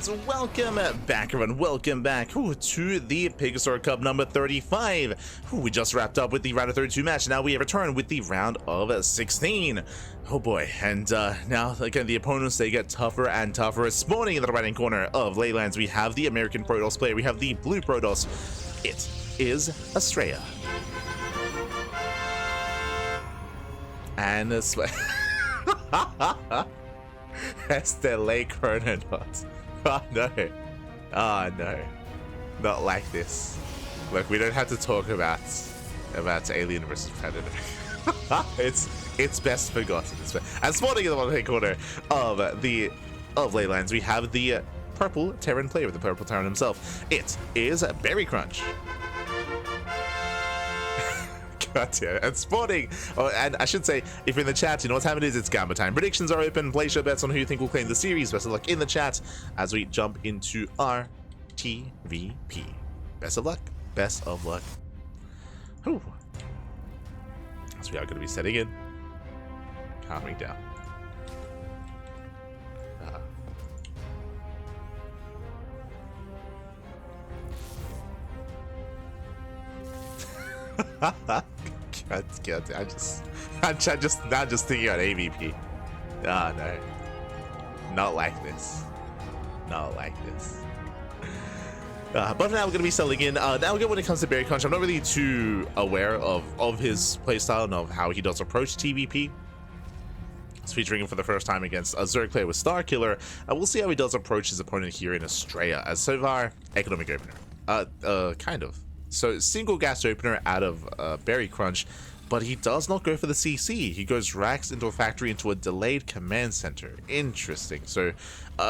And welcome back, everyone. Welcome back to the PiGosaur Cup number 35. We just wrapped up with the round of 32 match. Now we have returned with the round of 16. Oh boy. And now, again, the opponents, they get tougher and tougher. Spawning in the right-hand corner of Leylands, we have the American Protoss player. We have the blue Protoss. It is Astrea. And it's the late chrononaut. Oh no. Oh no. Not like this. Look, we don't have to talk about Alien versus Predator. it's best forgotten. And spawning in the right corner of Leylands, we have the purple Terran player with the purple Terran himself. It is BerryCrunch. Gotcha. And spawning, and I should say, if you're in the chat, you know what's happening is it's Gamma time. Predictions are open. Place your bets on who you think will claim the series. Best of luck in the chat as we jump into our TVP. Best of luck. Best of luck. Whew. So we are going to be setting in, calming down. God, I'm just thinking about AVP. Oh no, not like this, not like this. But now we're gonna be selling in. Now again, when it comes to BerryCrunch, I'm not really too aware of his playstyle and of how he does approach TVP. It's featuring him for the first time against a Zerg player with Starkiller, and we'll see how he does approach his opponent here in Astrea. As so far, economic opener, kind of. So single gas opener out of BerryCrunch, but he does not go for the CC. He goes racks into a factory into a delayed command center. Interesting. So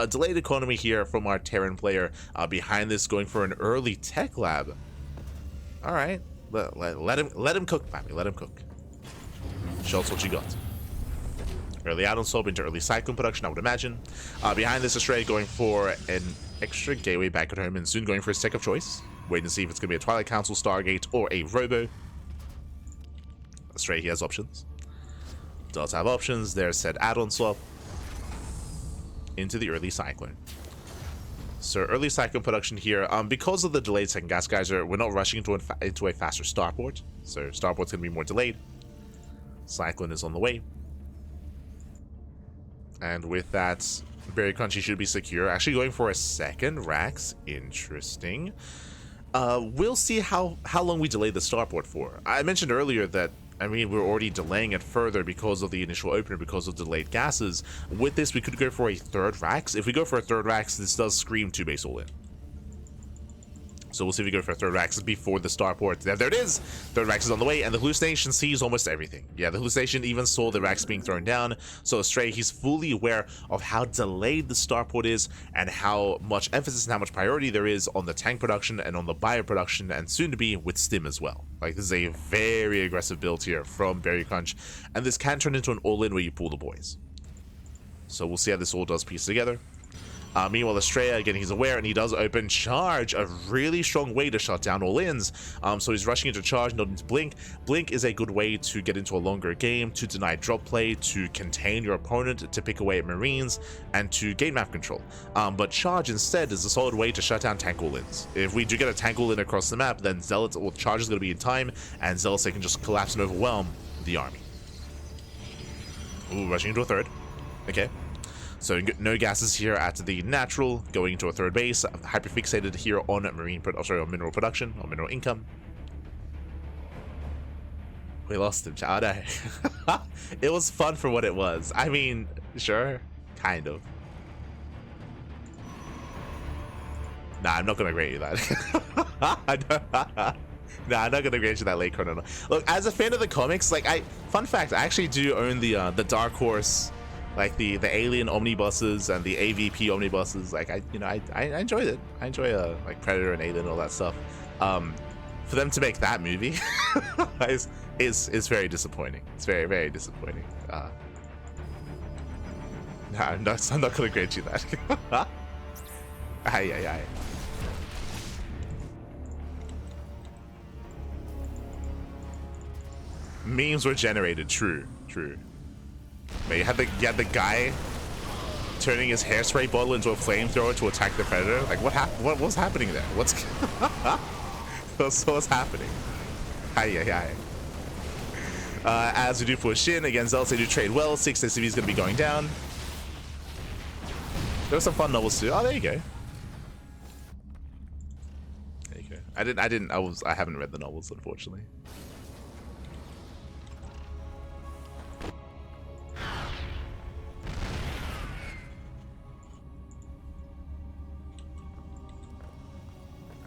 delayed economy here from our Terran player. Behind this, going for an early tech lab. All right, let him cook, Mammy. Let him cook. Show us what you got. Early add-on swap into early cyclone production, I would imagine. Behind this, Astrea going for an extra gateway back at home and soon going for his tech of choice. Waiting to see if it's going to be a Twilight Council, Stargate, or a Robo. Astrea, he has options. Does have options. There's said add-on swap into the early cyclone. So early cyclone production here. Because of the delayed second gas geyser, we're not rushing into a faster starport. So starport's going to be more delayed. Cyclone is on the way. And with that, BerryCrunch should be secure. Actually going for a second Rax. Interesting. We'll see how long we delay the starport for. I mentioned earlier that, I mean, we're already delaying it further because of the initial opener, because of delayed gases. With this, we could go for a third Rax. If we go for a third Rax, this does scream 2 base all in. So we'll see if we go for a third Rax before the starport. There it is! Third Rax is on the way, and the hallucination sees almost everything. Yeah, the hallucination even saw the Rax being thrown down. So Astrea, he's fully aware of how delayed the starport is and how much emphasis and how much priority there is on the tank production and on the bio production, and soon to be with stim as well. Like, this is a very aggressive build here from BerryCrunch, and this can turn into an all-in where you pull the boys. So we'll see how this all does piece together. Meanwhile, Astrea, again, he's aware, and he does open charge, a really strong way to shut down all-ins. So he's rushing into charge, not into blink. Blink is a good way to get into a longer game, to deny drop play, to contain your opponent, to pick away at Marines, and to gain map control. But charge instead is a solid way to shut down tank all-ins. If we do get a tank all-in across the map, then Zealots or charge is going to be in time, and Zealots, they can just collapse and overwhelm the army. Ooh, rushing into a third. Okay. So no gases here at the natural, going into a third base, hyperfixated here on on mineral production, or mineral income. We lost him, oh no. It was fun for what it was. I mean, sure, kind of. Nah, I'm not gonna grant you that. Nah, I'm not gonna grant you that late chrono. Look, as a fan of the comics, like fun fact, I actually do own the Dark Horse, like the Alien omnibuses and the AVP omnibuses. Like I enjoyed it. I enjoy like Predator and Alien and all that stuff. For them to make that movie is very disappointing. It's very, very disappointing. Nah, I'm not gonna grant you that. Aye. Memes were generated. True. But you had the guy turning his hairspray bottle into a flamethrower to attack the predator. Like what was happening there? What's what's happening? Hi. As we do push in against Zealots, they do trade well. 6 SCV is going to be going down. There's some fun novels too. Oh, there you go. There you go. I haven't read the novels, unfortunately.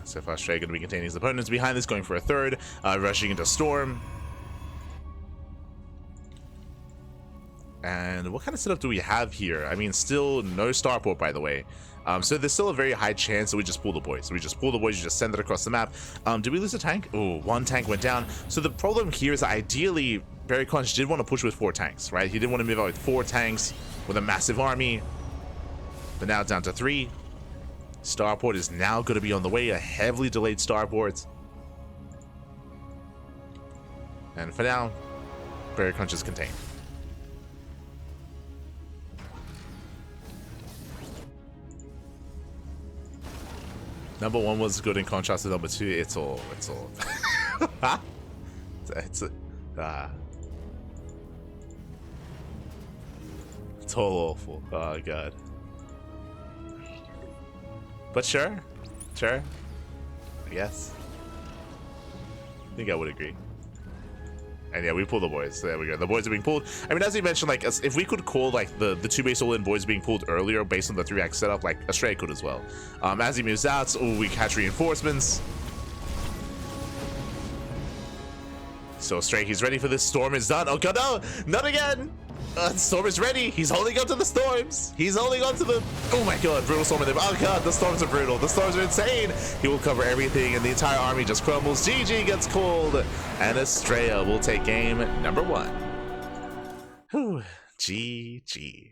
So far, Astrea going to be containing his opponents. Behind this, going for a third, rushing into Storm. And what kind of setup do we have here? I mean, still no starport, by the way. So there's still a very high chance that we just pull the boys. So we just pull the boys, you just send it across the map. Did we lose a tank? Oh, 1 tank went down. So the problem here is that ideally, BerryCrunch did want to push with 4 tanks, right? He didn't want to move out with 4 tanks with a massive army. But now down to 3. Starport is now going to be on the way, a heavily delayed starport. And for now, BerryCrunch is contained. Number 1 was good in contrast to number 2. It's all it's all awful. Oh god. But sure, I guess. I think I would agree. And yeah, we pull the boys. So there we go. The boys are being pulled. I mean, as you mentioned, like, if we could call like the 2 base all-in boys being pulled earlier based on the 3x setup, like Astrea could as well. As he moves out, we catch reinforcements. So Astrea, he's ready for this. Storm is done. Oh god, no, not again. Storm is ready. He's holding on to the storms. He's holding on to them. Oh my god, brutal storm in them. Oh god, the storms are brutal. The storms are insane. He will cover everything and the entire army just crumbles. GG gets called. And Astrea will take game number 1. Whew. GG.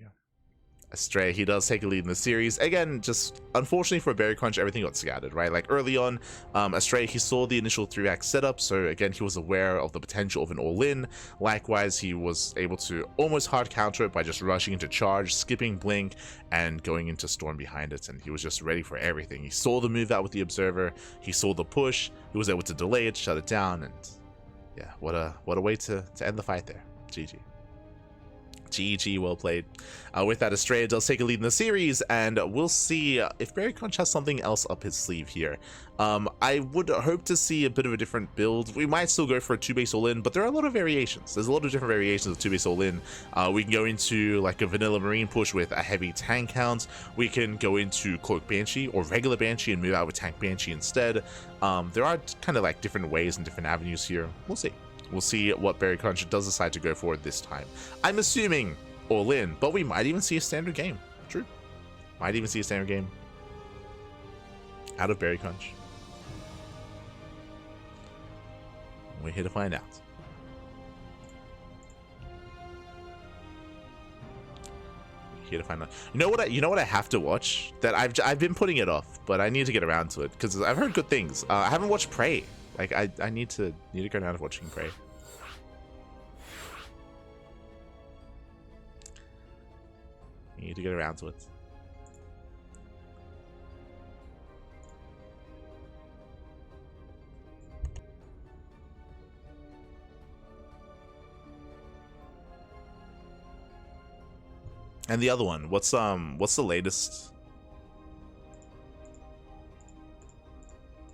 Astrea, he does take a lead in the series. Again, just unfortunately for BerryCrunch, everything got scattered, right? Like early on, Astrea, he saw the initial 3x setup, so again, he was aware of the potential of an all-in. Likewise, he was able to almost hard counter it by just rushing into charge, skipping blink, and going into storm behind it, and he was just ready for everything. He saw the move out with the observer, he saw the push, he was able to delay it, shut it down, and yeah, what a way to end the fight there. GG. GG, well played. With that, Astrea does take a lead in the series, and we'll see if BerryCrunch has something else up his sleeve here. I would hope to see a bit of a different build. We might still go for a 2 base all-in, but there are a lot of variations. There's a lot of different variations of 2 base all-in. We can go into like a vanilla marine push with a heavy tank count. We can go into cloak banshee or regular banshee and move out with tank banshee instead. There are kind of like different ways and different avenues here. We'll see. We'll see what BerryCrunch does decide to go for this time. I'm assuming all in, but we might even see a standard game. True. Might even see a standard game out of BerryCrunch. We're here to find out. Here to find out. You know what I have to watch that I've been putting it off, but I need to get around to it because I've heard good things. I haven't watched Prey. Like I need to go down to watching Prey. I need to get around to it. And the other one, what's the latest?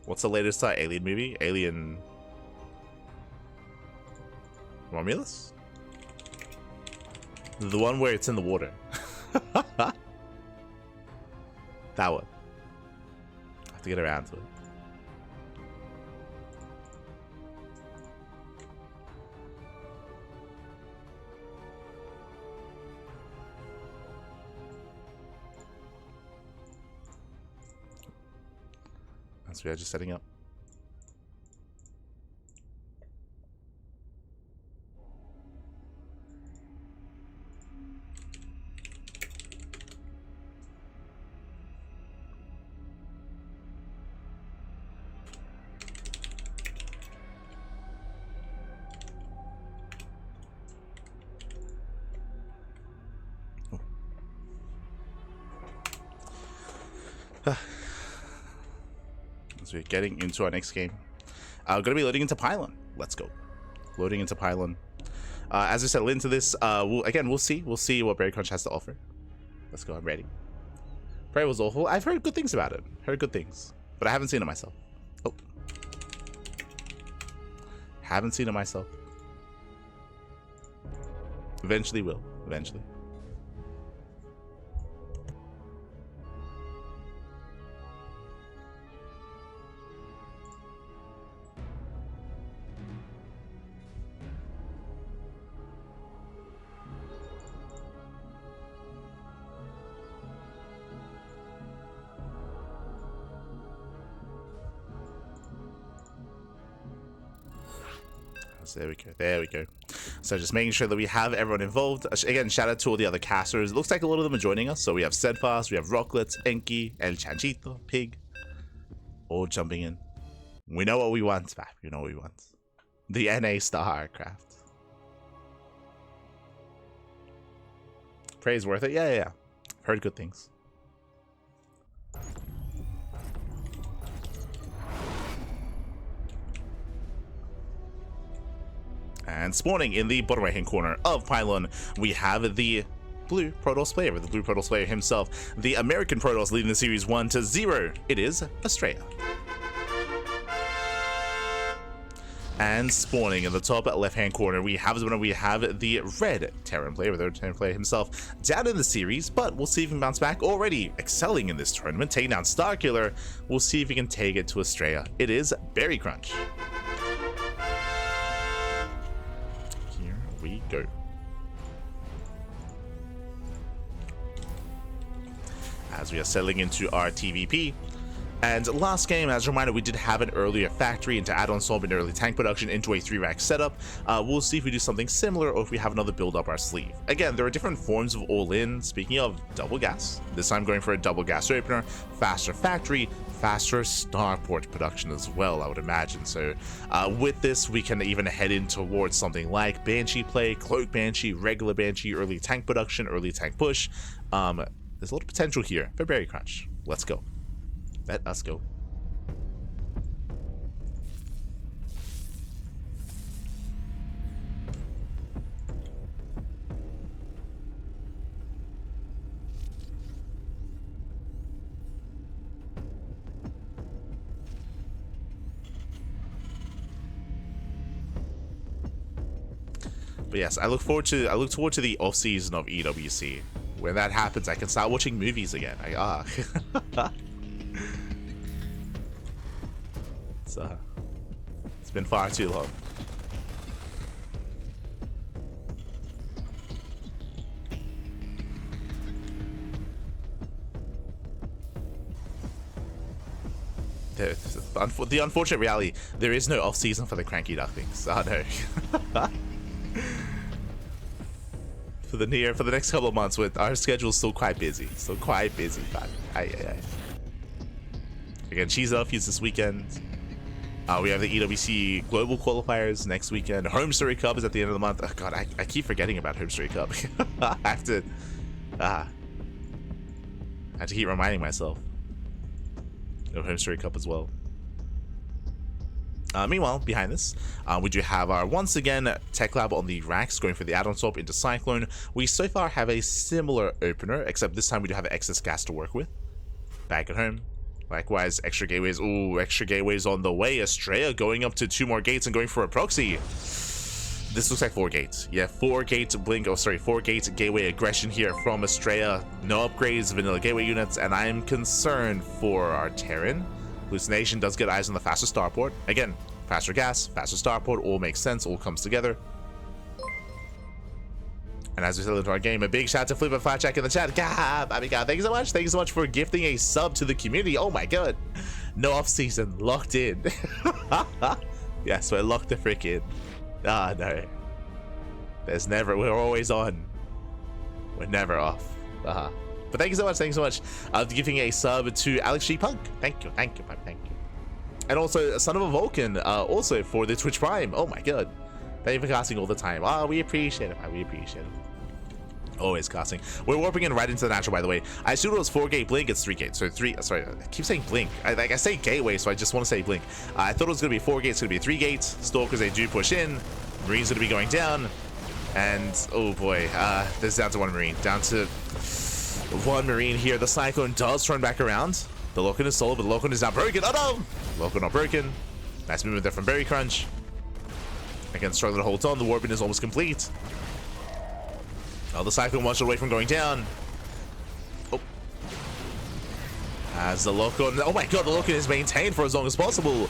What's the latest Alien movie? Alien Romulus? The one where it's in the water. That one. I have to get around to it. So we are just setting up. As we're getting into our next game. Going to be loading into Pylon. Let's go. Loading into Pylon. As we settle into this, we'll see. We'll see what BerryCrunch has to offer. Let's go. I'm ready. Prey was awful. I've heard good things about it. Heard good things. But I haven't seen it myself. Oh. Haven't seen it myself. Eventually will. Eventually. There we go. There we go. So just making sure that we have everyone involved. Again, shout out to all the other casters. It looks like a lot of them are joining us. So we have Steadfast, we have Rocklets, Enki, El Chanchito, Pig, all jumping in. We know what we want, Spap. You know what we want. The NA StarCraft. Praise worth it? Yeah. Heard good things. And spawning in the bottom right hand corner of Pylon, we have the blue Protoss player, with the blue Protoss player himself, the American Protoss leading the series 1-0. It is Astrea. And spawning in the top left hand corner, we have the red Terran player, with the Terran player himself, down in the series, but we'll see if he can bounce back. Already excelling in this tournament, taking down Starkiller. We'll see if he can take it to Astrea. It is BerryCrunch. We go. As we are settling into our TVP. And last game, as a reminder, we did have an earlier factory into add-on swap and early tank production into a 3-rack setup. We'll see if we do something similar or if we have another build up our sleeve. Again, there are different forms of all-in. Speaking of double gas, this time going for a double gas opener, faster factory, faster starport production as well, I would imagine. So with this, we can even head in towards something like Banshee play, Cloak Banshee, regular Banshee, early tank production, early tank push. There's a lot of potential here for BerryCrunch. Let's go. Let us go. But yes, I look forward to the off season of EWC. When that happens, I can start watching movies again. It's been far too long. The unfortunate reality, there is no off-season for the Cranky Ducklings. Oh no. For the next couple of months, with our schedule's still quite busy. But again, Cheese Elfies this weekend. We have the EWC Global Qualifiers next weekend. Home Story Cup is at the end of the month. Oh god, I keep forgetting about Home Story Cup. I have to keep reminding myself of Home Story Cup as well. Meanwhile, behind this, we do have our, once again, Tech Lab on the racks, going for the add-on swap into Cyclone. We so far have a similar opener, except this time we do have excess gas to work with. Back at home. Likewise, extra gateways. Ooh, extra gateways on the way. Astrea going up to 2 more gates and going for a proxy. This looks like 4 gates. Yeah, 4 gate blink. Oh, sorry, 4 gate gateway aggression here from Astrea. No upgrades, vanilla gateway units, and I'm concerned for our Terran. Hallucination does get eyes on the faster starport. Again, faster gas, faster starport, all makes sense, all comes together. And as we settle into our game, a big shout out to Flip and Flatjack in the chat. God, thank you so much. Thank you so much for gifting a sub to the community. Oh my god. No off season, locked in. Yes, we're locked the frick in. Ah, no. We're always on. We're never off. But thank you so much. Giving a sub to Alex G Punk. Thank you. And also, Son of a Vulcan, also for the Twitch Prime. Oh my god. Thank you for casting all the time. We appreciate it, man. We appreciate it. Always casting. We're warping in right into the natural, by the way. I assumed it was 4-gate blink. It's 3-gate. So 3. Sorry, I keep saying blink. I say gateway, so I just want to say blink. I thought it was going to be 4 gates. It's going to be 3 gates. Stalkers, they do push in. Marine's going to be going down. And oh boy, this is down to 1 Marine. Down to 1 Marine here. The Cyclone does turn back around. The lock-in is solid, but the lock-in is now broken. Oh no! Lock-in not broken. Nice movement there from BerryCrunch. Again, struggling to hold on. The warping is almost complete. Oh, the Cyclone 1 shot away from going down. Oh. As the lock-on... Oh my god, the lock-in is maintained for as long as possible.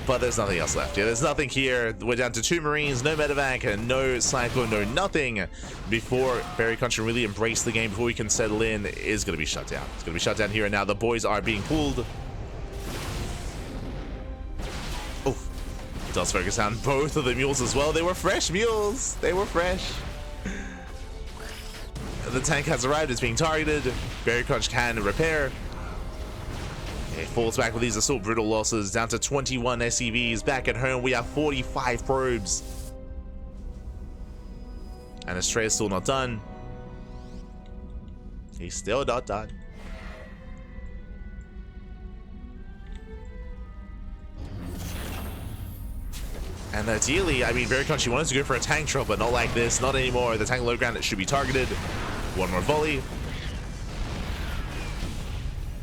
But there's nothing else left. Yeah, there's nothing here. We're down to 2 Marines, no medevac, and no Cyclone, no nothing. Before BerryCrunch can really embrace the game, before we can settle in, is going to be shut down. It's going to be shut down here and now. The boys are being pulled. Oh, does focus on both of the mules as well. They were fresh mules. They were fresh. The tank has arrived. It's being targeted. BerryCrunch can repair. It falls back with these are still brutal losses. Down to 21 SCVs. Back at home, we have 45 probes. And Astrea's still not done. He's still not done. And ideally, I mean, BerryCrunch wanted to go for a tank drop, but not like this. Not anymore. The tank low ground, it should be targeted. 1 more volley.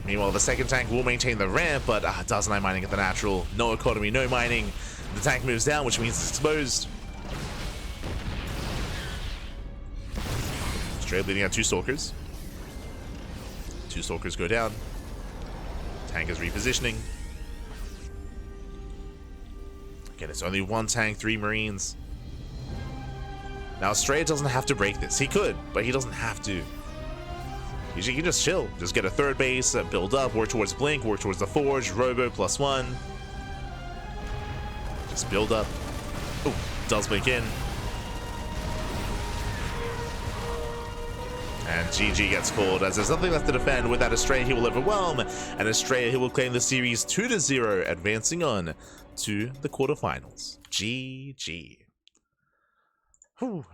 Meanwhile, the second tank will maintain the ramp, but does 9 mining at the natural. No economy, no mining. The tank moves down, which means it's exposed. Straight bleeding out 2 Stalkers. 2 Stalkers go down. Tank is repositioning. Again, it's only 1 tank, 3 Marines. Now, Astrea doesn't have to break this. He could, but he doesn't have to. He can just chill. Just get a 3rd base, build up, work towards Blink, work towards the Forge, Robo +1. Just build up. Oh, does Blink in. And GG gets called as there's nothing left to defend. With that, Astrea he will overwhelm, and Astrea he will claim the series 2-0, advancing on to the quarterfinals. GG. Whew.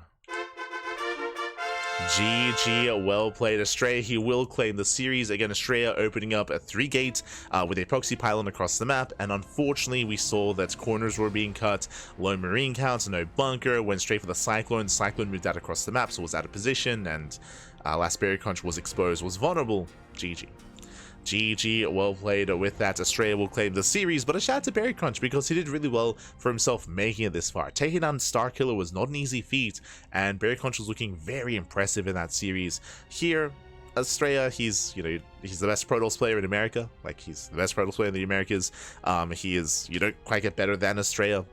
GG, well played. Astrea, he will claim the series. Again, Astrea opening up a 3-gate with a proxy pylon across the map, and unfortunately we saw that corners were being cut, low marine counts, no bunker, went straight for the Cyclone. Cyclone moved out across the map, so was out of position, and last BerryCrunch was exposed, was vulnerable. GG. GG, well played. With that, Astrea will claim the series, but a shout out to BerryCrunch because he did really well for himself making it this far. Taking down Starkiller was not an easy feat, and BerryCrunch was looking very impressive in that series. Here, Astrea, he's the best Protoss player in America. Like, he's the best Protoss player in the Americas. He is, you don't quite get better than Astrea.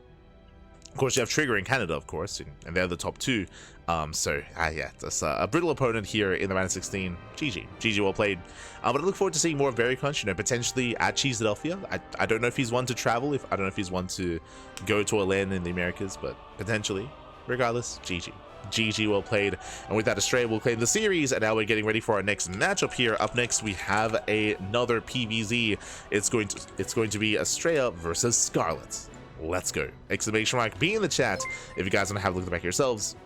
Of course, you have Trigger in Canada, of course, and they're the top 2. Yeah, that's a brutal opponent here in the round of 16. GG, well played. But I look forward to seeing more of BerryCrunch, potentially at Cheeseadelphia. I don't know if he's one to travel, I don't know if he's one to go to a land in the Americas, but potentially. Regardless, GG. GG, well played. And with that, Astrea will claim the series, and now we're getting ready for our next matchup here. Up next, we have another PvZ. It's going to be Astrea versus Scarlet. Let's go. Exclamation mark, be in the chat if you guys want to have a look at the back yourselves.